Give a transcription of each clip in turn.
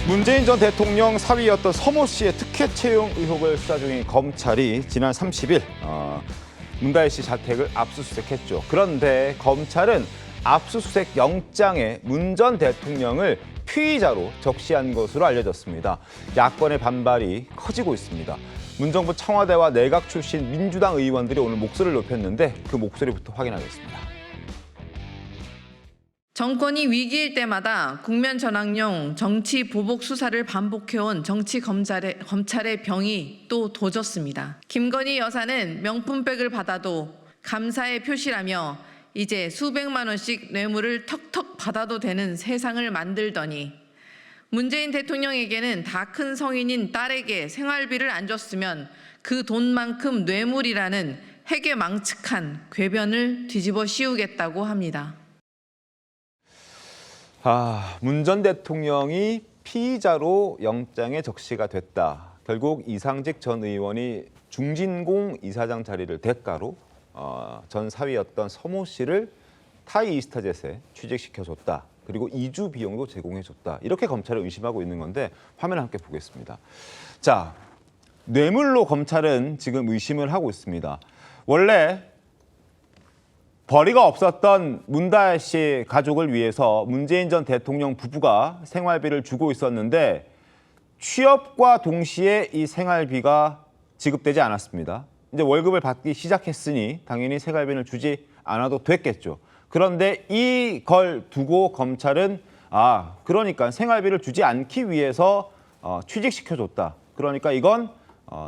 문재인 전 대통령 사위였던 서모 씨의 특혜 채용 의혹을 수사 중인 검찰이 지난 30일 문다혜 씨 자택을 압수수색했죠. 그런데 검찰은 압수수색 영장에 문 전 대통령을 피의자로 적시한 것으로 알려졌습니다. 야권의 반발이 커지고 있습니다. 문정부 청와대와 내각 출신 민주당 의원들이 오늘 목소리를 높였는데 그 목소리부터 확인하겠습니다. 정권이 위기일 때마다 국면 전환용 정치 보복 수사를 반복해온 검찰의 병이 또 도졌습니다. 김건희 여사는 명품백을 받아도 감사의 표시라며 이제 수백만 원씩 뇌물을 턱턱 받아도 되는 세상을 만들더니 문재인 대통령에게는 다 큰 성인인 딸에게 생활비를 안 줬으면 그 돈만큼 뇌물이라는 해괴망측한 궤변을 뒤집어 씌우겠다고 합니다. 문 전 대통령이 피의자로 영장에 적시가 됐다. 결국 이상직 전 의원이 중진공 이사장 자리를 대가로 전 사위였던 서모 씨를 타이이스타젯에 취직시켜줬다. 그리고 이주 비용도 제공해줬다. 이렇게 검찰을 의심하고 있는 건데 화면을 함께 보겠습니다. 자, 뇌물로 검찰은 지금 의심을 하고 있습니다. 원래 벌이가 없었던 문다혜 씨 가족을 위해서 문재인 전 대통령 부부가 생활비를 주고 있었는데 취업과 동시에 이 생활비가 지급되지 않았습니다. 이제 월급을 받기 시작했으니 당연히 생활비를 주지 않아도 됐겠죠. 그런데 이걸 두고 검찰은 그러니까 생활비를 주지 않기 위해서 취직시켜줬다. 그러니까 이건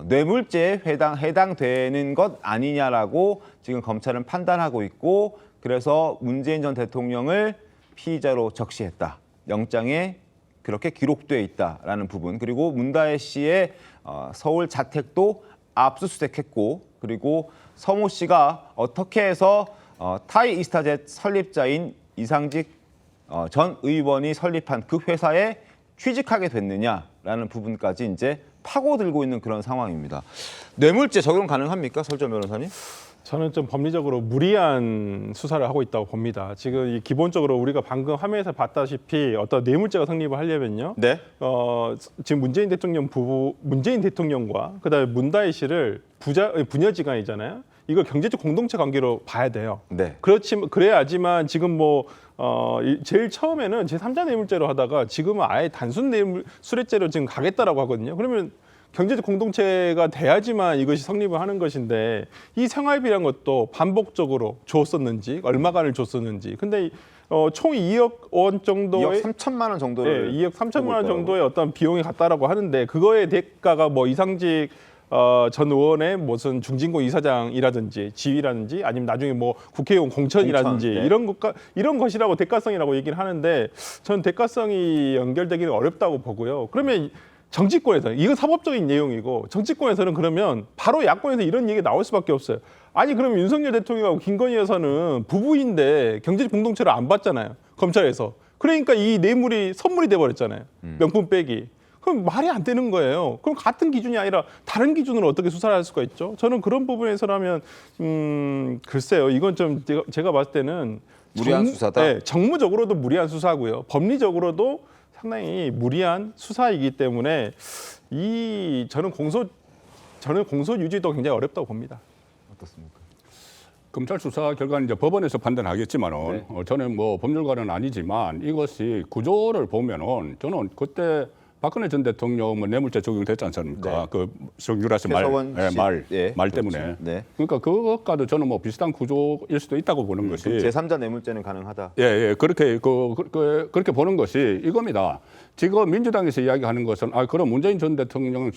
뇌물죄에 해당되는 것 아니냐라고 지금 검찰은 판단하고 있고 그래서 문재인 전 대통령을 피의자로 적시했다. 영장에 그렇게 기록돼 있다라는 부분 그리고 문다혜 씨의 서울 자택도 압수수색했고 그리고 서모 씨가 어떻게 해서 타이이스타젯 설립자인 이상직 전 의원이 설립한 그 회사에 취직하게 됐느냐라는 부분까지 이제 파고들고 있는 그런 상황입니다. 뇌물죄 적용 가능합니까, 설전 변호사님? 저는 좀 법리적으로 무리한 수사를 하고 있다고 봅니다. 지금 기본적으로 우리가 방금 화면에서 봤다시피 어떤 뇌물죄가 성립을 하려면요. 네. 지금 문재인 대통령 부부, 문재인 대통령과 그다음에 문다혜 씨를 부녀지간이잖아요. 이걸 경제적 공동체 관계로 봐야 돼요. 네. 그래야지만 지금 제일 처음에는 제3자 뇌물죄로 하다가 지금은 아예 단순 뇌물 수뢰죄로 지금 가겠다라고 하거든요. 그러면 경제적 공동체가 돼야지만 이것이 성립을 하는 것인데 이 생활비란 것도 반복적으로 줬었는지 얼마간을 줬었는지 근데 총 2억 원 정도의 2억 3천만 원 정도를 2억 3천만 원 정도의 어떤 비용이 갔다라고 하는데 그거의 대가가 이상직 전 의원의 무슨 중진공 이사장이라든지 지위라든지 아니면 나중에 국회의원 공천이라든지 네. 이런 것이라고 대가성이라고 얘기를 하는데 저는 대가성이 연결되기는 어렵다고 보고요. 그러면 정치권에서 이건 사법적인 내용이고 정치권에서는 그러면 바로 야권에서 이런 얘기 나올 수밖에 없어요. 아니 그러면 윤석열 대통령하고 김건희 여사는 부부인데 경제적 공동체를 안 받잖아요. 검찰에서. 그러니까 이 뇌물이 선물이 돼버렸잖아요. 명품백이. 그럼 말이 안 되는 거예요. 그럼 같은 기준이 아니라 다른 기준으로 어떻게 수사를 할 수가 있죠? 저는 그런 부분에서라면 글쎄요. 이건 좀 제가 봤을 때는 무리한 수사다? 네, 정무적으로도 무리한 수사고요. 법리적으로도 상당히 무리한 수사이기 때문에 저는 공소 유지도 굉장히 어렵다고 봅니다. 어떻습니까? 검찰 수사 결과는 이제 법원에서 판단하겠지만은 저는 법률가는 아니지만 이것이 구조를 보면은 저는 그때 박근혜 전 대통령 뇌물죄 적용됐지 않습니까? 네. 그 정유라스 말 때문에. 그렇죠. 네. 그러니까 그것과도 저는 비슷한 구조일 수도 있다고 보는 것이. 제3자 뇌물죄는 가능하다. 예, 그렇게 그렇게 보는 것이 이겁니다. 지금 민주당에서 이야기하는 것은 그럼 문재인 전 대통령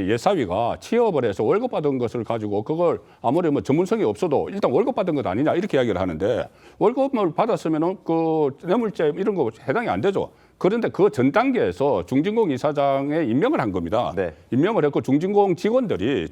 예사위가 취업을 해서 월급 받은 것을 가지고 그걸 아무리 전문성이 없어도 일단 월급 받은 것 아니냐 이렇게 이야기를 하는데 월급을 받았으면은 그 뇌물죄 이런 거 해당이 안 되죠. 그런데 그 전 단계에서 중진공 이사장에 임명을 한 겁니다. 네. 임명을 했고 중진공 직원들이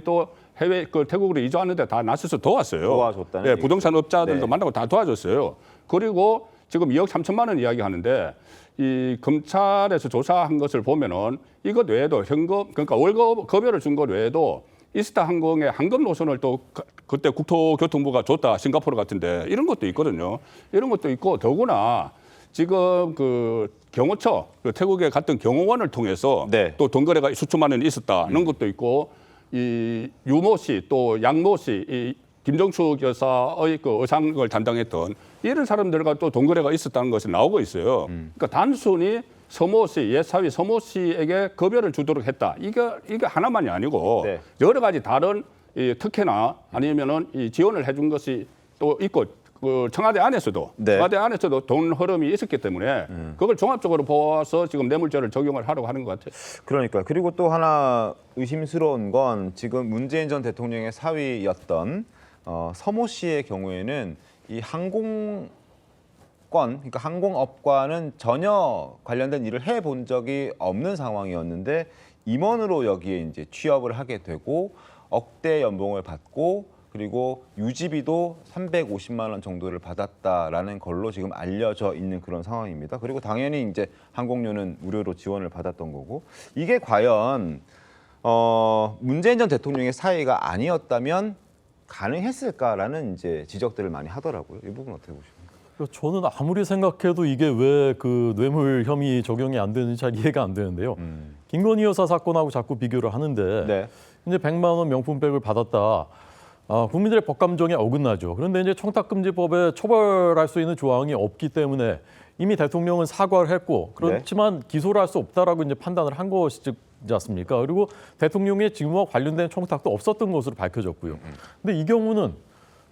또 해외 태국으로 이주하는데 다 나서서 도왔어요. 도와줬다는 네, 부동산 업자들도 네. 만나고 다 도와줬어요. 그리고 지금 2억 3천만 원 이야기하는데 이 검찰에서 조사한 것을 보면은 이것 외에도 현금 그러니까 월급 급여를 준 것 외에도 이스타 항공의 항금 노선을 또 그때 국토교통부가 줬다 싱가포르 같은데 이런 것도 있거든요. 이런 것도 있고 더구나 지금 그 경호처, 그 태국에 갔던 경호원을 통해서 네. 또 돈 거래가 수천만 원이 있었다는 것도 있고 이 유모 씨 또 양모 씨, 이 김정숙 여사의 그 의상을 담당했던 이런 사람들과 또 돈 거래가 있었다는 것이 나오고 있어요. 그러니까 단순히 서모 씨, 옛사위 서모 씨에게 급여를 주도록 했다. 이게 하나만이 아니고 네. 여러 가지 다른 이 특혜나 아니면은 이 지원을 해준 것이 또 있고 그 청와대 안에서도 네. 청와대 안에서도 돈 흐름이 있었기 때문에 그걸 종합적으로 보아서 지금 뇌물죄를 적용을 하려고 하는 것 같아요. 그러니까요. 그리고 또 하나 의심스러운 건 지금 문재인 전 대통령의 사위였던 서모 씨의 경우에는 이 그러니까 항공업과는 전혀 관련된 일을 해본 적이 없는 상황이었는데 임원으로 여기에 이제 취업을 하게 되고 억대 연봉을 받고 그리고 유지비도 350만 원 정도를 받았다라는 걸로 지금 알려져 있는 그런 상황입니다. 그리고 당연히 이제 항공료는 무료로 지원을 받았던 거고 이게 과연 문재인 전 대통령의 사위가 아니었다면 가능했을까라는 이제 지적들을 많이 하더라고요. 이 부분 어떻게 보십니까? 저는 아무리 생각해도 이게 왜 그 뇌물 혐의 적용이 안 되는지 잘 이해가 안 되는데요. 김건희 여사 사건하고 자꾸 비교를 하는데 네. 이제 100만 원 명품백을 받았다. 국민들의 법감정에 어긋나죠. 그런데 이제 청탁금지법에 처벌할 수 있는 조항이 없기 때문에 이미 대통령은 사과를 했고 그렇지만 기소를 할 수 없다라고 이제 판단을 한 것이지 않습니까? 그리고 대통령의 직무와 관련된 청탁도 없었던 것으로 밝혀졌고요. 근데 이 경우는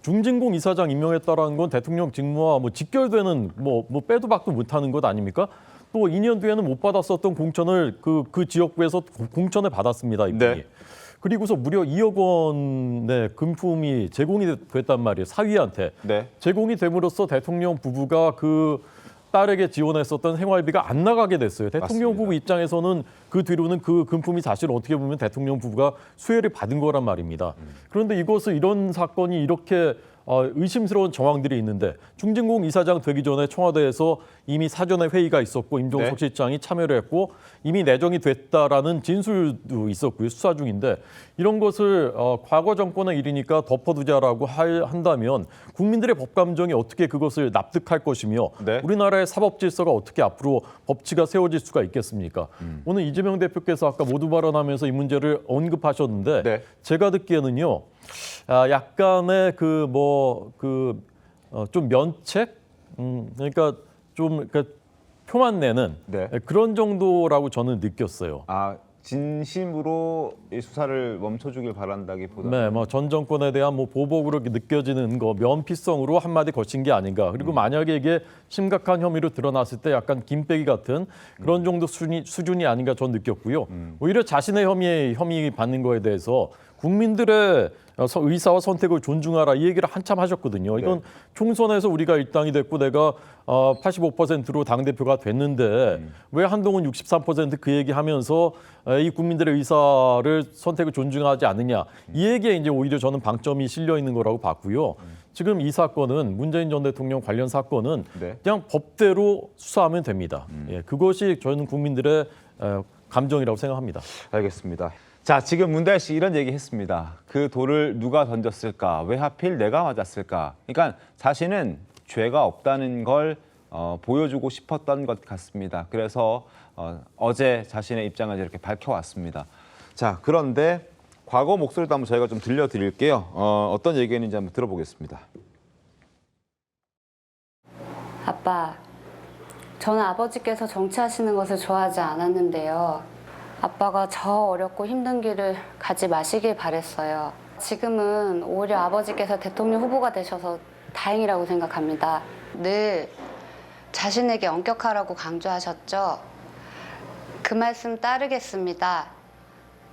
중진공 이사장 임명했다라는 건 대통령 직무와 뭐 직결되는 뭐 빼도 박도 못하는 것 아닙니까? 또 2년 뒤에는 못 받았었던 공천을 그 지역구에서 공천을 받았습니다. 이분이. 네. 그리고서 무려 2억 원의 금품이 제공이 됐단 말이에요. 사위한테. 네. 제공이 됨으로써 대통령 부부가 그 딸에게 지원했었던 생활비가 안 나가게 됐어요. 대통령 맞습니다. 부부 입장에서는 그 뒤로는 그 금품이 사실 어떻게 보면 대통령 부부가 수혜를 받은 거란 말입니다. 그런데 이런 사건이 이렇게 의심스러운 정황들이 있는데 중진공 이사장 되기 전에 청와대에서 이미 사전에 회의가 있었고 임종석 네. 실장이 참여를 했고 이미 내정이 됐다라는 진술도 있었고요. 수사 중인데 이런 것을 과거 정권의 일이니까 덮어두자라고 한다면 국민들의 법감정이 어떻게 그것을 납득할 것이며 네. 우리나라의 사법 질서가 어떻게 앞으로 법치가 세워질 수가 있겠습니까? 오늘 이재명 대표께서 아까 모두 발언하면서 이 문제를 언급하셨는데 네. 제가 듣기에는요. 약간의 좀 면책, 그러니까 좀 표만 내는 네. 그런 정도라고 저는 느꼈어요. 진심으로 이 수사를 멈춰주길 바란다기보다는 네, 전 정권에 대한 보복으로 느껴지는 거 면피성으로 한마디 거친 게 아닌가. 그리고 만약에 이게 심각한 혐의로 드러났을 때 약간 김빼기 같은 그런 정도 수준이 아닌가 전 느꼈고요. 오히려 자신의 혐의 받는 거에 대해서 국민들의 의사와 선택을 존중하라 이 얘기를 한참 하셨거든요. 이건 총선에서 우리가 일당이 됐고 내가 85%로 당대표가 됐는데 왜 한동훈 63%그 얘기하면서 이 국민들의 의사를 선택을 존중하지 않느냐. 이 얘기에 이제 오히려 저는 방점이 실려 있는 거라고 봤고요. 지금 이 사건은 문재인 전 대통령 관련 사건은 네. 그냥 법대로 수사하면 됩니다. 예, 그것이 저는 국민들의 감정이라고 생각합니다. 알겠습니다. 자, 지금 문다혜 씨 이런 얘기 했습니다. 그 돌을 누가 던졌을까? 왜 하필 내가 맞았을까? 그러니까 자신은 죄가 없다는 걸 보여주고 싶었던 것 같습니다. 그래서 어제 자신의 입장을 이렇게 밝혀왔습니다. 자, 그런데 과거 목소리도 한번 저희가 좀 들려드릴게요. 어떤 얘기했는지 한번 들어보겠습니다. 아빠, 저는 아버지께서 정치하시는 것을 좋아하지 않았는데요. 아빠가 저 어렵고 힘든 길을 가지 마시길 바랬어요. 지금은 오히려 아버지께서 대통령 후보가 되셔서 다행이라고 생각합니다. 늘 자신에게 엄격하라고 강조하셨죠? 그 말씀 따르겠습니다.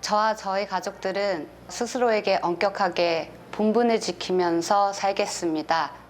저와 저희 가족들은 스스로에게 엄격하게 본분을 지키면서 살겠습니다.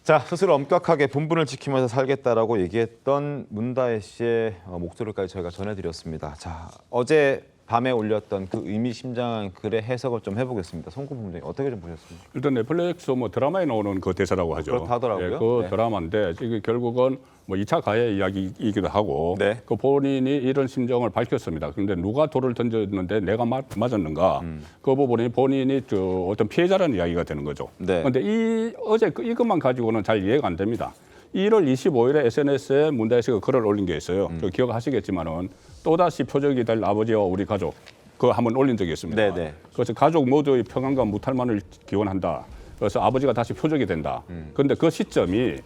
자, 스스로 엄격하게 본분을 지키면서 살겠다라고 얘기했던 문다혜 씨의 목소리까지 저희가 전해드렸습니다. 자, 어제 밤에 올렸던 그 의미심장한 글의 해석을 좀 해보겠습니다. 송구 본부장님 어떻게 좀 보셨습니까? 일단 넷플릭스 드라마에 나오는 그 대사라고 하죠. 그렇다 하더라고요. 예, 그 네. 드라마인데 이게 결국은 2차 가해 이야기이기도 하고 네. 그 본인이 이런 심정을 밝혔습니다. 그런데 누가 돌을 던졌는데 내가 맞았는가? 그 부분이 본인이 어떤 피해자라는 이야기가 되는 거죠. 네. 그런데 어제 이것만 가지고는 잘 이해가 안 됩니다. 1월 25일에 SNS에 문다혜 씨가 글을 올린 게 있어요. 저 기억하시겠지만은 또다시 표적이 될 아버지와 우리 가족 그거 한번 올린 적이 있습니다. 네네. 그래서 가족 모두의 평안과 무탈만을 기원한다. 그래서 아버지가 다시 표적이 된다. 그런데 그 시점이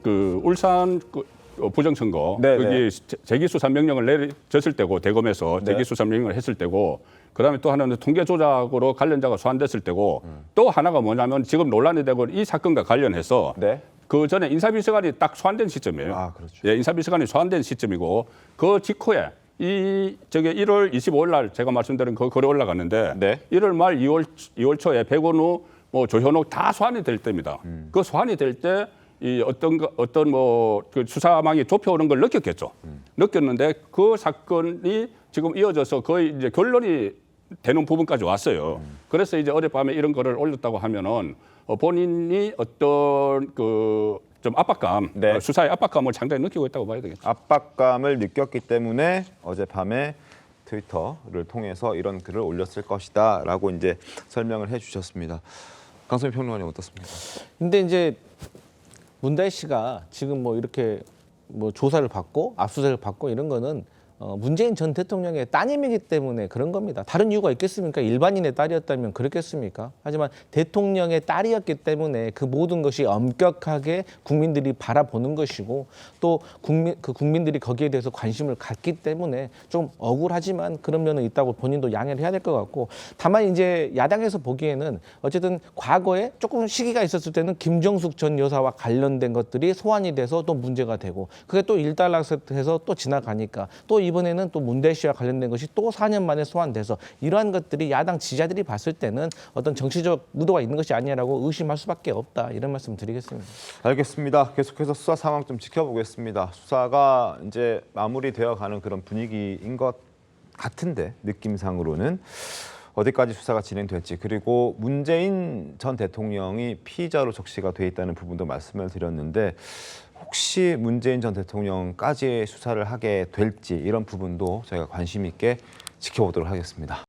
그 울산 부정선거 네네. 여기 재기수사 명령을 내렸을 때고 대검에서 네. 재기수사 명령을 했을 때고 그다음에 또 하나는 통계 조작으로 관련자가 소환됐을 때고 또 하나가 뭐냐면 지금 논란이 되고 이 사건과 관련해서 네. 그 전에 인사비서관이 딱 소환된 시점이에요. 아, 그렇죠. 예, 인사비서관이 소환된 시점이고 그 직후에 저게 1월 25일 날 제가 말씀드린 그 글이 올라갔는데 네. 1월 말 2월 초에 백원우 뭐 조현옥 다 소환이 될 때입니다. 그 소환이 될 때 이 어떤 뭐 그 수사망이 좁혀오는 걸 느꼈겠죠. 느꼈는데 그 사건이 지금 이어져서 거의 이제 결론이 되는 부분까지 왔어요. 그래서 이제 어젯밤에 이런 거를 올렸다고 하면은 본인이 어떤 그 좀 압박감, 네. 수사의 압박감을 상당히 느끼고 있다고 봐야 되겠죠. 압박감을 느꼈기 때문에 어젯밤에 트위터를 통해서 이런 글을 올렸을 것이다라고 이제 설명을 해주셨습니다. 강선희 평론가님 어떻습니까? 근데 이제 문다혜 씨가 지금 뭐 이렇게 뭐 조사를 받고 압수수색을 받고 이런 거는 문재인 전 대통령의 따님이기 때문에 그런 겁니다. 다른 이유가 있겠습니까? 일반인의 딸이었다면 그렇겠습니까? 하지만 대통령의 딸이었기 때문에 그 모든 것이 엄격하게 국민들이 바라보는 것이고 또 국민들이 거기에 대해서 관심을 갖기 때문에 좀 억울하지만 그런 면은 있다고 본인도 양해를 해야 될 것 같고 다만 이제 야당에서 보기에는 어쨌든 과거에 조금 시기가 있었을 때는 김정숙 전 여사와 관련된 것들이 소환이 돼서 또 문제가 되고 그게 또 일단락해서 또 지나가니까 또 이번에는 또 문다혜 씨와 관련된 것이 또 4년 만에 소환돼서 이러한 것들이 야당 지지자들이 봤을 때는 어떤 정치적 의도가 있는 것이 아니라고 의심할 수밖에 없다 이런 말씀 드리겠습니다. 알겠습니다. 계속해서 수사 상황 좀 지켜보겠습니다. 수사가 이제 마무리되어가는 그런 분위기인 것 같은데 느낌상으로는 어디까지 수사가 진행될지 그리고 문재인 전 대통령이 피의자로 적시가 돼 있다는 부분도 말씀을 드렸는데 혹시 문재인 전 대통령까지 수사를 하게 될지 이런 부분도 저희가 관심 있게 지켜보도록 하겠습니다.